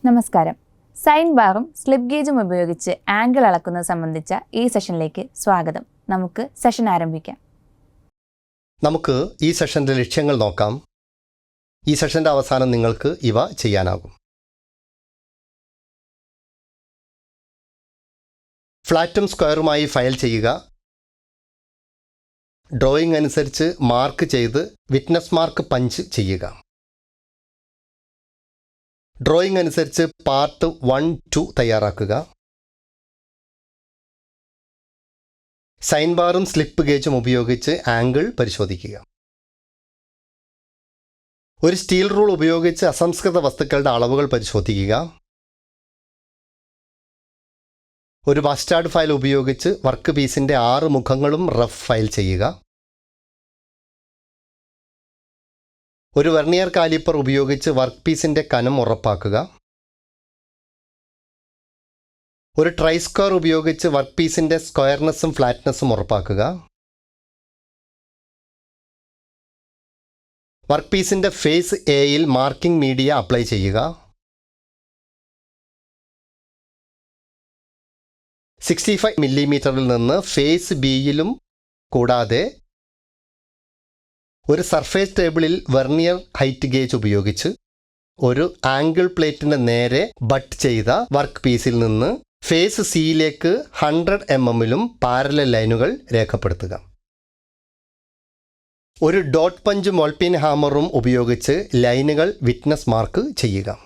നമസ്കാരം. Sign ബാറും slip ഗേജും ഉപയോഗിച്ച് angle അളക്കുന്നത് സംബന്ധിച്ച ഈ സെഷനിലേക്ക് സ്വാഗതം. നമുക്ക് സെഷൻ ആരംഭിക്കാം. നമുക്ക് ഈ സെഷൻ്റെ ലക്ഷ്യങ്ങൾ നോക്കാം. ഈ സെഷൻ്റെ അവസാനം നിങ്ങൾക്ക് ഇവ ചെയ്യാനാകും. ഫ്ലാറ്റും സ്ക്വയറുമായി ഫയൽ ചെയ്യുക. ഡ്രോയിങ് അനുസരിച്ച് മാർക്ക് ചെയ്ത് വിറ്റ്നസ് മാർക്ക് പഞ്ച് ചെയ്യുക. ഡ്രോയിങ് അനുസരിച്ച് പാർട്ട് 1, 2 തയ്യാറാക്കുക. സൈൻ ബാറും സ്ലിപ്പ് ഗേജും ഉപയോഗിച്ച് ആംഗിൾ പരിശോധിക്കുക. ഒരു സ്റ്റീൽ റൂൾ ഉപയോഗിച്ച് അസംസ്കൃത വസ്തുക്കളുടെ അളവുകൾ പരിശോധിക്കുക. ഒരു മസ്റ്റാർഡ് ഫയൽ ഉപയോഗിച്ച് വർക്ക് പീസിൻ്റെ 6 മുഖങ്ങളും റഫ് ഫയൽ ചെയ്യുക. ഒരു വെർണിയർ കാലിപ്പർ ഉപയോഗിച്ച് വർക്ക് പീസിൻ്റെ കനം ഉറപ്പാക്കുക. ഒരു ട്രൈ സ്ക്വയർ ഉപയോഗിച്ച് വർക്ക് പീസിൻ്റെ സ്ക്വയർനെസ്സും ഫ്ലാറ്റ്നെസ്സും ഉറപ്പാക്കുക. വർക്ക് പീസിൻ്റെ ഫേസ് എയിൽ മാർക്കിംഗ് മീഡിയ അപ്ലൈ ചെയ്യുക. 65 മില്ലിമീറ്ററിൽ നിന്ന് ഫേസ് ബിയിലും കൂടാതെ ഒരു സർഫേസ് ടേബിളിൽ വെർണിയർ ഹൈറ്റ് ഗേജ് ഉപയോഗിച്ച് ഒരു ആംഗിൾ പ്ലേറ്റിന് നേരെ ബട്ട് ചെയ്ത വർക്ക് പീസിൽ നിന്ന് ഫേസ് സിയിലേക്ക് 100 mm പാരലൽ ലൈനുകൾ രേഖപ്പെടുത്തുക. ഒരു ഡോട്ട് പഞ്ചും മോൾപിൻ ഹാമറും ഉപയോഗിച്ച് ലൈനുകൾ വിറ്റ്നസ് മാർക്ക് ചെയ്യുക.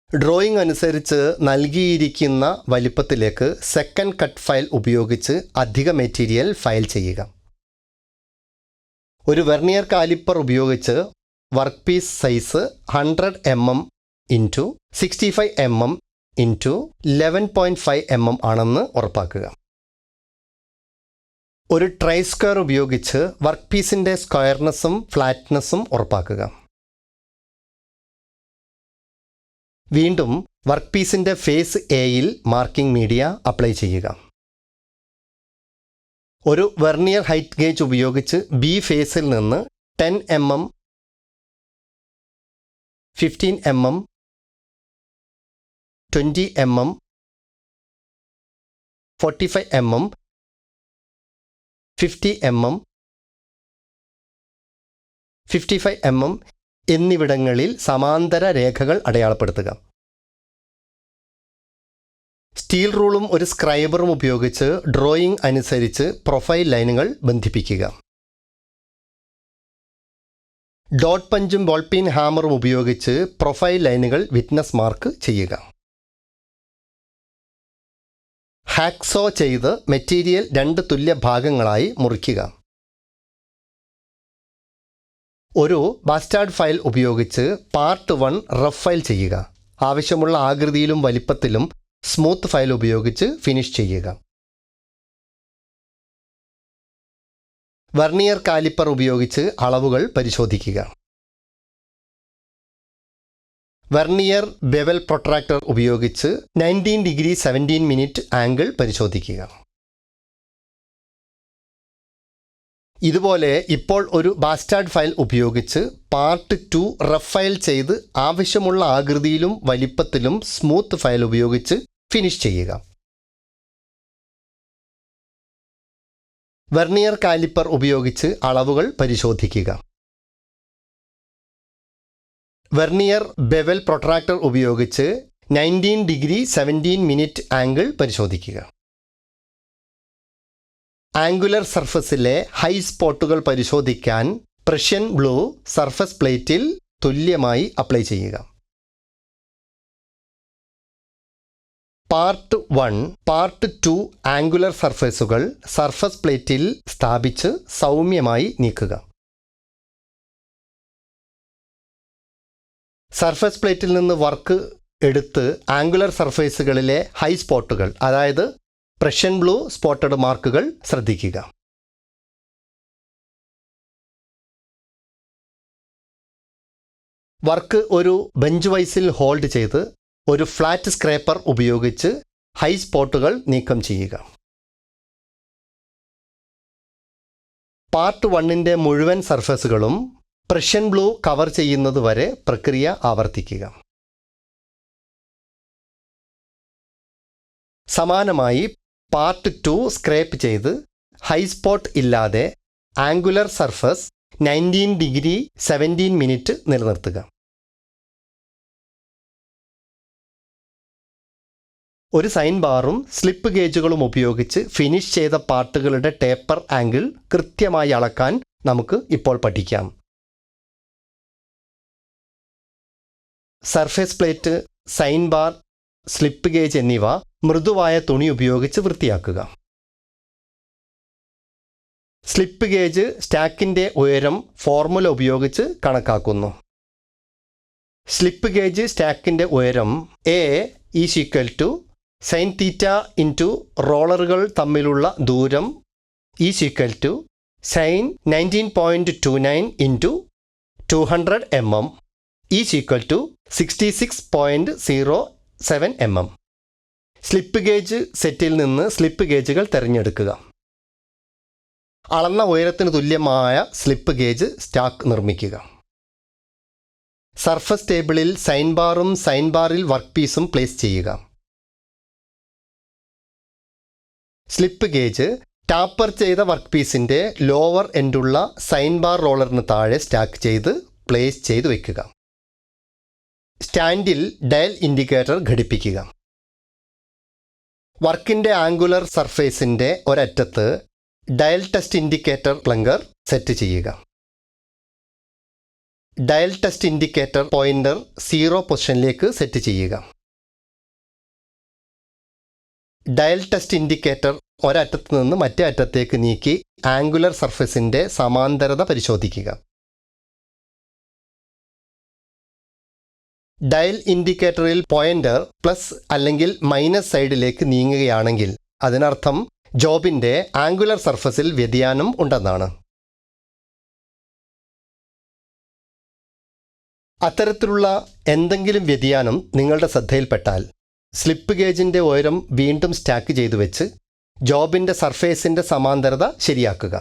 ഡ്രോയിങ് അനുസരിച്ച് നൽകിയിരിക്കുന്ന വലിപ്പത്തിലേക്ക് സെക്കൻഡ് കട്ട് ഫയൽ ഉപയോഗിച്ച് അധിക മെറ്റീരിയൽ ഫയൽ ചെയ്യുക. ഒരു വെർണിയർ കാലിപ്പർ ഉപയോഗിച്ച് work piece size 100 mm × 65 mm × 11.5 mm ആണെന്ന് ഉറപ്പാക്കുക. ഒരു ട്രൈ സ്ക്വയർ ഉപയോഗിച്ച് വർക്ക് പീസിൻ്റെ സ്ക്വയർനെസ്സും ഫ്ലാറ്റ്നെസ്സും ഉറപ്പാക്കുക. വീണ്ടും വർക്ക് പീസിൻ്റെ ഫേസ് എയിൽ മാർക്കിംഗ് മീഡിയ അപ്ലൈ ചെയ്യുക. ഒരു വെർണിയർ ഹൈറ്റ് ഗേജ് ഉപയോഗിച്ച് ബി ഫേസിൽ നിന്ന് 10 mm, 15 mm, 20 mm, 45 mm, 50 mm, 55 mm എന്നിവിടങ്ങളിൽ സമാന്തര രേഖകൾ അടയാളപ്പെടുത്തുക. സ്റ്റീൽ റൂളും ഒരു സ്ക്രൈബറും ഉപയോഗിച്ച് ഡ്രോയിങ് അനുസരിച്ച് പ്രൊഫൈൽ ലൈനുകൾ ബന്ധിപ്പിക്കുക. ഡോട്ട് പഞ്ചും ബോൾപിൻ ഹാമറും ഉപയോഗിച്ച് പ്രൊഫൈൽ ലൈനുകൾ വിറ്റ്നസ് മാർക്ക് ചെയ്യുക. ഹാക്സോ ചെയ്ത് മെറ്റീരിയൽ 2 തുല്യ ഭാഗങ്ങളായി മുറിക്കുക. ഒരു ബാസ്റ്റാർഡ് ഫയൽ ഉപയോഗിച്ച് പാർട്ട് 1 റഫ് ഫയൽ ചെയ്യുക. ആവശ്യമുള്ള ആകൃതിയിലും വലിപ്പത്തിലും സ്മൂത്ത് ഫയൽ ഉപയോഗിച്ച് ഫിനിഷ് ചെയ്യുക. വെർണിയർ കാലിപ്പർ ഉപയോഗിച്ച് അളവുകൾ പരിശോധിക്കുക. വെർണിയർ ബെവൽ പ്രൊട്രാക്ടർ ഉപയോഗിച്ച് 19°17' ആംഗിൾ പരിശോധിക്കുക. ഇതുപോലെ ഇപ്പോൾ ഒരു ബാസ്റ്റാർഡ് ഫയൽ ഉപയോഗിച്ച് പാർട്ട് 2 റഫ് ഫയൽ ചെയ്ത് ആവശ്യമുള്ള ആകൃതിയിലും വലിപ്പത്തിലും സ്മൂത്ത് ഫയൽ ഉപയോഗിച്ച് ഫിനിഷ് ചെയ്യുക. വെർണിയർ കാലിപ്പർ ഉപയോഗിച്ച് അളവുകൾ പരിശോധിക്കുക. വെർണിയർ ബെവൽ പ്രൊട്രാക്ടർ ഉപയോഗിച്ച് 19°17' ആംഗിൾ പരിശോധിക്കുക. ആംഗുലർ സർഫസിലെ ഹൈ സ്പോട്ടുകൾ പരിശോധിക്കാൻ പ്രഷ്യൻ ബ്ലൂ സർഫസ് പ്ലേറ്റിൽ തുല്യമായി അപ്ലൈ ചെയ്യുക. പാർട്ട് 1, പാർട്ട് 2 ആംഗുലർ സർഫസുകൾ സർഫസ് പ്ലേറ്റിൽ സ്ഥാപിച്ച് സൗമ്യമായി നീക്കുക. സർഫസ് പ്ലേറ്റിൽ നിന്ന് വർക്ക് എടുത്ത് ആംഗുലർ സർഫേസുകളിലെ ഹൈ സ്പോട്ടുകൾ, അതായത് പ്രഷ്യൻ ബ്ലൂ സ്പോട്ടഡ് മാർക്കുകൾ ശ്രദ്ധിക്കുക. വർക്ക് ഒരു ബെഞ്ച് വൈസിൽ ഹോൾഡ് ചെയ്ത് ഒരു ഫ്ലാറ്റ് സ്ക്രേപ്പർ ഉപയോഗിച്ച് ഹൈ സ്പോട്ടുകൾ നീക്കം ചെയ്യുക. പാർട്ട് 1ൻ്റെ മുഴുവൻ സർഫസുകളും പ്രഷ്യൻ ബ്ലൂ കവർ ചെയ്യുന്നത് വരെ പ്രക്രിയ ആവർത്തിക്കുക. സമാനമായി പാർട്ട് 2 സ്ക്രേപ്പ് ചെയ്ത് ഹൈ സ്പോട്ട് ഇല്ലാതെ ആംഗുലർ സർഫസ് 19 ഡിഗ്രി 17 മിനിറ്റ് നിലനിർത്തുക. ഒരു സൈൻ ബാറും സ്ലിപ്പ് ഗേജുകളും ഉപയോഗിച്ച് ഫിനിഷ് ചെയ്ത പാർട്ടുകളുടെ ടേപ്പർ ആംഗിൾ കൃത്യമായി അളക്കാൻ നമുക്ക് ഇപ്പോൾ പഠിക്കാം. Surface plate, sine bar, slip gauge എന്നിവ മൃദുവായ തുണി ഉപയോഗിച്ച് വൃത്തിയാക്കുക. സ്ലിപ്പ് ഗേജ് സ്റ്റാക്കിൻ്റെ ഉയരം ഫോർമുല ഉപയോഗിച്ച് കണക്കാക്കുന്നു. സ്ലിപ്പ് ഗേജ് സ്റ്റാക്കിൻ്റെ ഉയരം A = സൈൻ തീറ്റ ഇൻറ്റു റോളറുകൾ തമ്മിലുള്ള ദൂരം = sine 19.29 into 200 mm = 66.07 mm. Slip gauge സെറ്റിൽ നിന്ന് സ്ലിപ്പ് ഗേജുകൾ തിരഞ്ഞെടുക്കുക. അളന്ന ഉയരത്തിന് തുല്യമായ സ്ലിപ്പ് ഗേജ് സ്റ്റാക്ക് നിർമ്മിക്കുക. സർഫസ് ടേബിളിൽ സൈൻ ബാറും സൈൻ ബാറിൽ വർക്ക് പീസും പ്ലേസ് ചെയ്യുക. സ്ലിപ്പ് ഗേജ് ടാപ്പർ ചെയ്ത വർക്ക് പീസിൻ്റെ ലോവർ എൻഡുള്ള സൈൻ ബാർ റോളറിന് താഴെ സ്റ്റാക്ക് ചെയ്ത് പ്ലേസ് ചെയ്ത് വയ്ക്കുക. സ്റ്റാൻഡിൽ ഡയൽ ഇൻഡിക്കേറ്റർ ഘടിപ്പിക്കുക. വർക്കിൻ്റെ ആംഗുലർ സർഫേസിൻ്റെ ഒരറ്റത്ത് dial test indicator plunger set ചെയ്യുക. ഡയൽ ടെസ്റ്റ് ഇൻഡിക്കേറ്റർ പോയിന്റർ 0 പൊസിഷനിലേക്ക് സെറ്റ് ചെയ്യുക. ഡയൽ ടെസ്റ്റ് ഇൻഡിക്കേറ്റർ ഒരറ്റത്ത് നിന്ന് മറ്റേ അറ്റത്തേക്ക് നീക്കി ആംഗുലർ സർഫേസിൻ്റെ സമാന്തരത പരിശോധിക്കുക. ഡയൽ ഇൻഡിക്കേറ്ററിൽ പോയിന്റർ പ്ലസ് അല്ലെങ്കിൽ മൈനസ് സൈഡിലേക്ക് നീങ്ങുകയാണെങ്കിൽ അതിനർത്ഥം ജോബിൻ്റെ ആംഗുലർ സർഫസിൽ വ്യതിയാനം ഉണ്ടെന്നാണ്. അത്തരത്തിലുള്ള എന്തെങ്കിലും വ്യതിയാനം നിങ്ങളുടെ ശ്രദ്ധയിൽപ്പെട്ടാൽ സ്ലിപ്പ് ഗേജിൻ്റെ ഉയരം വീണ്ടും സ്റ്റാക്ക് ചെയ്തു വെച്ച് ജോബിൻ്റെ സർഫേസിൻ്റെ സമാന്തരത ശരിയാക്കുക.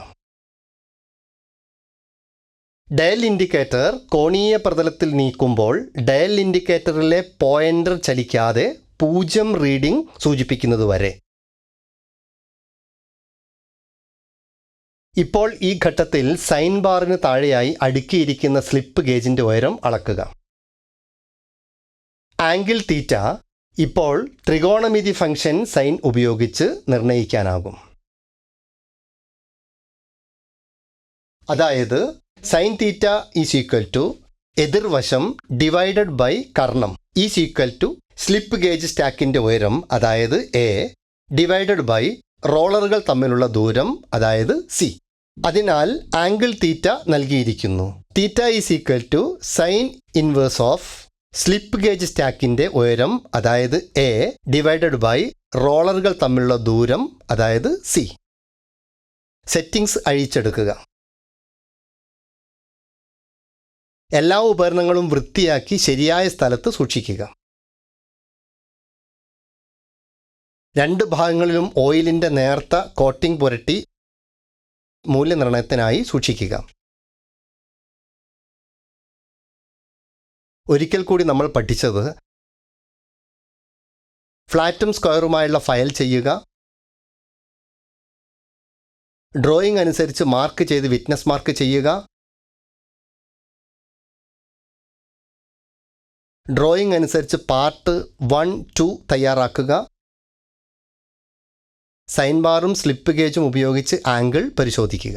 ഡയൽ ഇൻഡിക്കേറ്റർ കോണീയ പ്രതലത്തിൽ നീക്കുമ്പോൾ ഡയൽ ഇൻഡിക്കേറ്ററിലെ പോയിന്റർ ചലിക്കാതെ 0 റീഡിംഗ് സൂചിപ്പിക്കുന്നതുവരെ. ഇപ്പോൾ ഈ ഘട്ടത്തിൽ സൈൻ ബാറിന് താഴെയായി അടുക്കിയിരിക്കുന്ന സ്ലിപ്പ് ഗേജിൻ്റെ ഉയരം അളക്കുക. ആംഗിൾ തീറ്റ ഇപ്പോൾ ത്രികോണമിതി ഫംഗ്ഷൻ സൈൻ ഉപയോഗിച്ച് നിർണ്ണയിക്കാനാകും. അതായത് സൈൻ തീറ്റ = എതിർവശം ഡിവൈഡഡ് ബൈ കർണം = സ്ലിപ്പ് ഗേജ് സ്റ്റാക്കിൻ്റെ ഉയരം അതായത് A ഡിവൈഡഡ് ബൈ റോളറുകൾ തമ്മിലുള്ള ദൂരം അതായത് C. അതിനാൽ ആംഗിൾ തീറ്റ നൽകിയിരിക്കുന്നു. Theta = sine inverse of slip gauge സ്റ്റാക്കിൻ്റെ ഉയരം അതായത് A ഡിവൈഡഡ് ബൈ റോളറുകൾ തമ്മിലുള്ള ദൂരം അതായത് C. സെറ്റിംഗ്സ് അഴിച്ചെടുക്കുക. എല്ലാ ഉപകരണങ്ങളും വൃത്തിയാക്കി ശരിയായ സ്ഥലത്ത് സൂക്ഷിക്കുക. 2 ഭാഗങ്ങളിലും ഓയിലിൻ്റെ നേർത്ത കോട്ടിംഗ് പുരട്ടി മൂല്യനിർണ്ണയത്തിനായി സൂക്ഷിക്കുക. ഒരിക്കൽ കൂടി നമ്മൾ പഠിച്ചത് ഫ്ലാറ്റും സ്ക്വയറുമായുള്ള ഫയൽ ചെയ്യുക, ഡ്രോയിങ് അനുസരിച്ച് മാർക്ക് ചെയ്ത് വിറ്റ്നസ് മാർക്ക് ചെയ്യുക, ഡ്രോയിങ് അനുസരിച്ച് പാർട്ട് 1, 2 തയ്യാറാക്കുക, സൈൻ ബാറും സ്ലിപ്പ് ഗേജും ഉപയോഗിച്ച് ആംഗിൾ പരിശോധിക്കുക.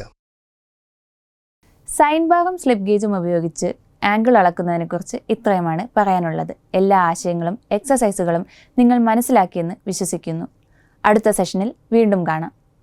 സൈൻ ബാറും സ്ലിപ്പ് ഗേജും ഉപയോഗിച്ച് ആംഗിൾ അളക്കുന്നതിനെക്കുറിച്ച് ഇത്രയുമാണ് പറയാനുള്ളത്. എല്ലാ ആശയങ്ങളും എക്സസൈസുകളും നിങ്ങൾ മനസ്സിലാക്കിയെന്ന് വിശ്വസിക്കുന്നു. അടുത്ത സെഷനിൽ വീണ്ടും കാണാം.